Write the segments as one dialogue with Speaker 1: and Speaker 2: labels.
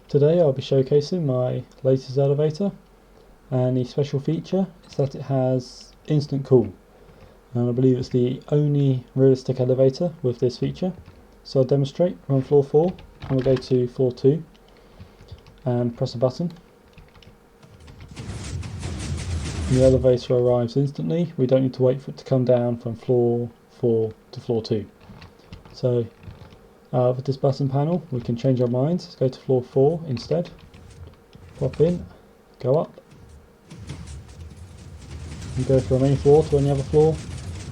Speaker 1: Today I'll be showcasing my latest elevator, and the special feature is that it has instant cool, and I believe it's the only realistic elevator with this feature. So I'll demonstrate. We're on floor 4 and we'll go to floor 2 and press a button. And the elevator arrives instantly. We don't need to wait for it to come down from floor 4 to floor 2. So with this button panel we can change our minds. Let's go to floor 4 instead. Pop in, go up, and go from any floor to any other floor.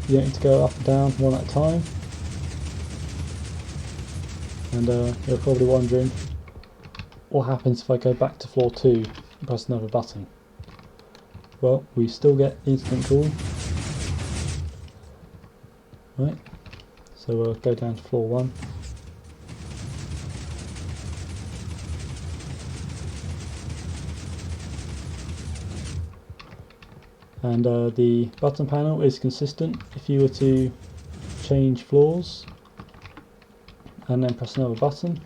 Speaker 1: You don't need to go up and down one at a time. And you're probably wondering what happens if I go back to floor 2 and press another button. Well, we still get instant cool. Right, so we'll go down to floor 1. And the button panel is consistent. If you were to change floors and then press another button,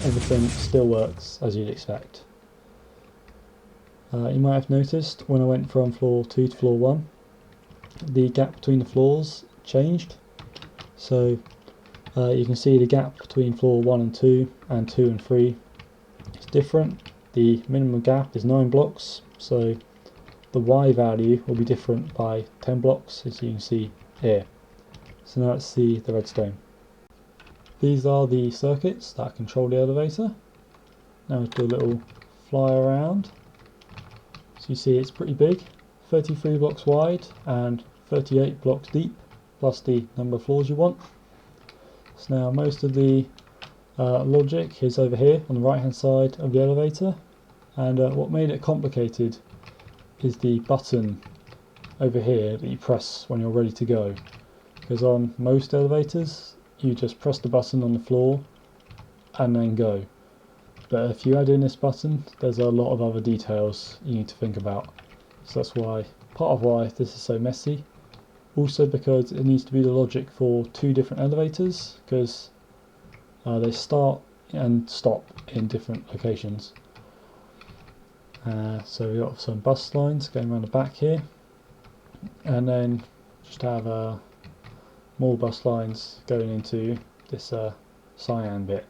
Speaker 1: everything still works as you'd expect. You might have noticed when I went from floor 2 to floor 1, the gap between the floors changed. So you can see the gap between floor 1 and 2 and 3 is different. The minimum gap is 9 blocks, so the Y value will be different by 10 blocks, as you can see here. So now let's see the redstone. These are the circuits that control the elevator. Now let's do a little fly around. So you see it's pretty big, 33 blocks wide and 38 blocks deep, plus the number of floors you want. So now most of the logic is over here on the right hand side of the elevator, and what made it complicated is the button over here that you press when you're ready to go, because on most elevators you just press the button on the floor and then go. But if you add in this button, there's a lot of other details you need to think about. So that's why, part of why this is so messy. Also because it needs to be the logic for 2 different elevators, because they start and stop in different locations. So we've got some bus lines going around the back here, and then just have more bus lines going into this cyan bit.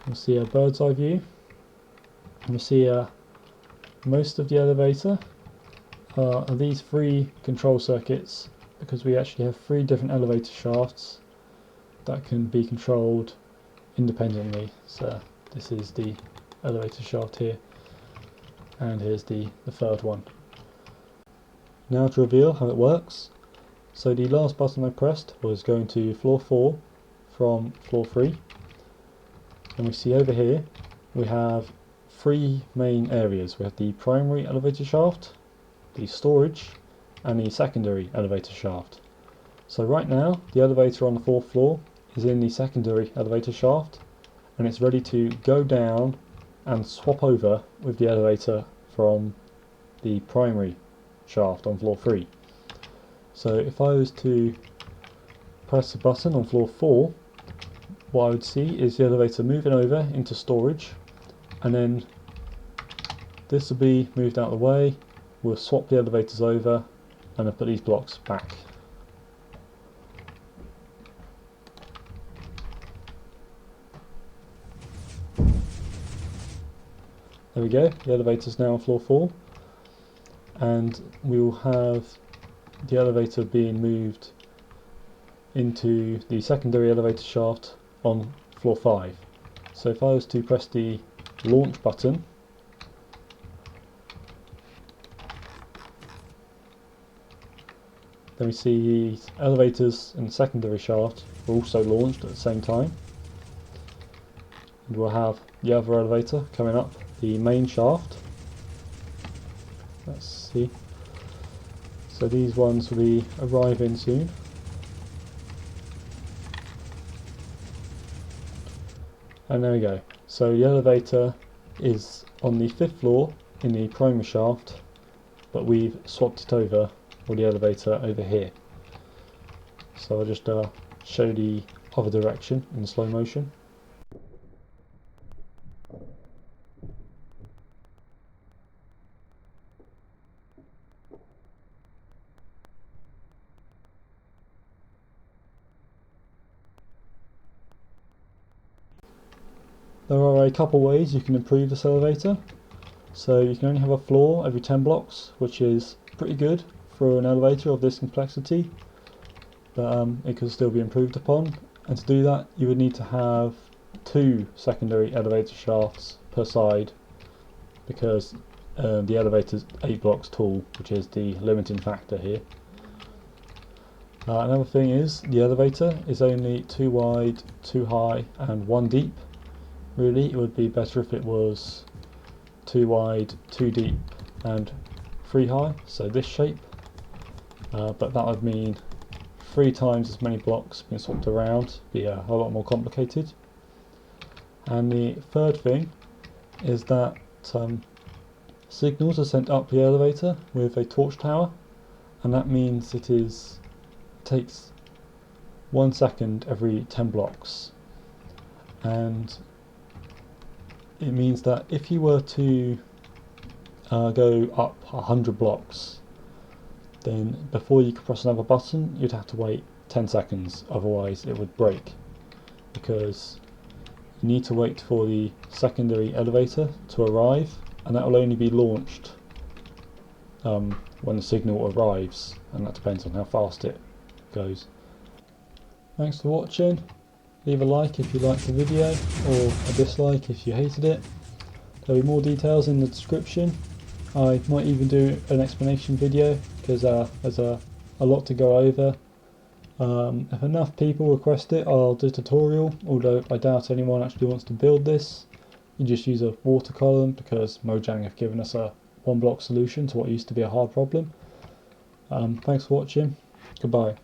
Speaker 1: We'll see a bird's eye view. We'll see most of the elevator are these 3 control circuits, because we actually have 3 different elevator shafts that can be controlled independently. So this is the elevator shaft here, and here's the third one. Now to reveal how it works. So the last button I pressed was going to floor 4 from floor 3. And we see over here we have 3 main areas. We have the primary elevator shaft, the storage, and the secondary elevator shaft. So right now the elevator on the 4th floor is in the secondary elevator shaft, and it's ready to go down and swap over with the elevator from the primary shaft on floor 3. So if I was to press a button on floor 4, what I would see is the elevator moving over into storage, and then this will be moved out of the way. We'll swap the elevators over and then put these blocks back. There we go, the elevator's now on floor 4, and we will have the elevator being moved into the secondary elevator shaft on floor 5. So if I was to press the launch button, then we see the elevators in the secondary shaft are also launched at the same time. And we'll have the other elevator coming up the main shaft. Let's see. So these ones will be arriving soon. And there we go. So the elevator is on the 5th floor in the primary shaft, but we've swapped it over for the elevator over here. So I'll just show the other direction in slow motion. There are a couple ways you can improve this elevator. So you can only have a floor every 10 blocks, which is pretty good for an elevator of this complexity, but it could still be improved upon. And to do that, you would need to have 2 secondary elevator shafts per side, because the elevator is 8 blocks tall, which is the limiting factor here. Another thing is the elevator is only 2 wide, 2 high and 1 deep. Really, it would be better if it was 2 wide, 2 deep and 3 high, so this shape, but that would mean 3 times as many blocks being swapped around, be a lot more complicated. And the third thing is that signals are sent up the elevator with a torch tower, and that means it takes 1 second every 10 blocks, and it means that if you were to go up 100 blocks, then before you could press another button you'd have to wait 10 seconds, otherwise it would break, because you need to wait for the secondary elevator to arrive, and that will only be launched when the signal arrives, and that depends on how fast it goes. Thanks for watching. Leave a like if you liked the video, or a dislike if you hated it. There'll be more details in the description. I might even do an explanation video, because there's a lot to go over. If enough people request it, I'll do a tutorial, although I doubt anyone actually wants to build this. You just use a water column, because Mojang have given us a 1 block solution to what used to be a hard problem. Thanks for watching. Goodbye.